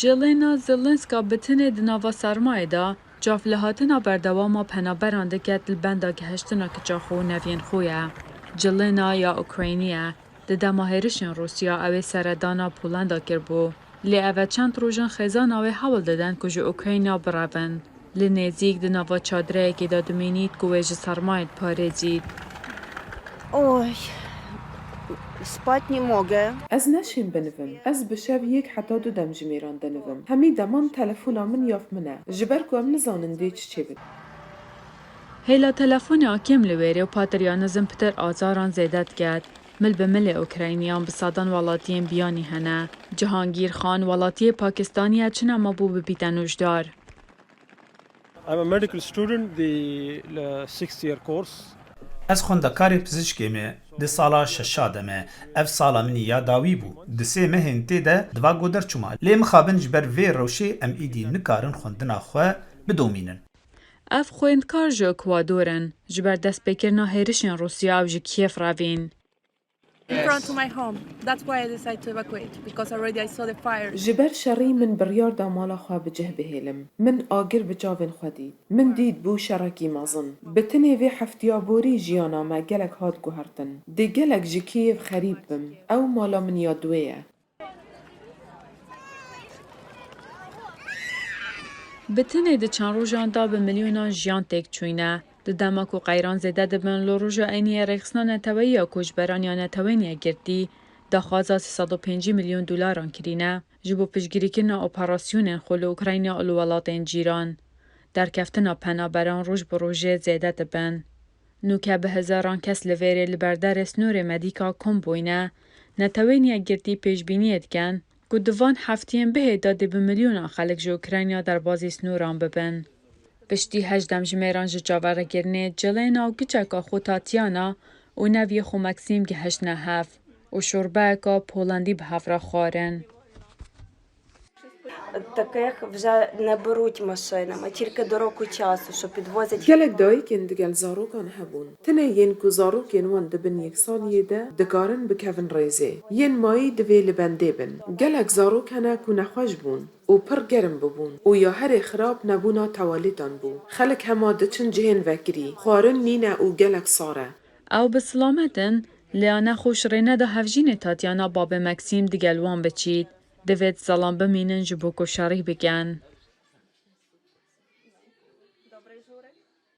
جلینا زلنسکا بتنه دناوا سرمایه دا جاف لحاتنا بردواما پنابران دکت البندا گهشتنا کچاخو نوین خویه. جلینا یا اوکراینیه ده دماهرشن روسیا اوه سردانا پولندا کربو. لی اوه چند روژن خیزان اوه حول دادن کجو اوکراینیا برابن. لی نزیک دناوا چادره که دادمینید گوه سرمایت پارزید. Ой, spать не mogę. از نشین بنوم. از بشب یک حتی دو دم جمیران دنوم. همی دمان تلفونا من یاف منه. جبر کو ام نزانن دی چی بید. هیلا تلفون آکیم لویری و پاتریانزم پتر آزاران زیدت گد. مل به مل اوکراینیان بسادان ولاتین بیانی هنه. جهانگیر خان ولاتی پاکستانی چنه ما بو ببیتنوش دار. I'm a medical student, the 6th year course. از خوندکاری پزشکیمه ده سالا ششادمه اف سالا منی یاداوی بو ده سه مهن تیده دوا گودر چوما لی مخابن جبر وی روشی ام ایدی نکارن خوندنا خواه بدومینن. اف خویندکار جو اکوادورن جبر دست بکرنا هیرشن روسیا و جی کیف راوین. In front of my home. That's why I decided to evacuate, because already I saw the fire. جبر شری من بریار دامالا خواه بجه بهیلم. من آگر بجاوین خودی. من دید بو شرکی مازن. بتنی وی حفتیابوری جیانا ما گلک هاد گوهرتن. دی گلک جی کیف خریب بم. او مالا من یادویه. بتنه ده چند روژان دا به میلیونان جیان تک چوینه. ده دماک و قیران زیده ده بن لو روژا اینیه رخصنا نتوی یا کجبران یا نتوینیه گردی ده خوازا 305 میلیون دلاران کرینه جبو پشگیری کنه اپراسیون خل اوکراینیا الولاتین جیران. در کفتنا پنابران روژ بروژه زیده ده بن. نوکه به هزاران کس لویره لبردر سنور مدیکا کم بوینه نتوینیه گردی پیشبینیت کن که دوان هفتین به داده به میلیون خلق جو اوکراینیا در بازی سنوران ببن. پشتی 18 جمیران جاوره گرنه جلینا و کچکا خو تاتیانا و نوی خو مکسیم گهشت نهف و شوربه که پولندی به هفره خوارن. Таких вже не беруть машинами, тільки до року часу, що підвозять. گلک دایی کن دگل زاروکان هبون. تنه ین کو زاروکین وان دبن یک سالیه ده دگارن بکوین ریزه. ین مایی دوی لبنده بن. گلک زاروکانه کو نخوش بون. او پر گرم ببون. او یا هر خراب نبونا توالیدان بون. خلک هما دچن جهن وکری. خوارن نینه او گلک ساره. او بسلامتن لیانه خوش رینه ده هفجین تاتیانا باب مکسیم دگلوان بچید. دوید سلام بمینن جبو کشاری بگن.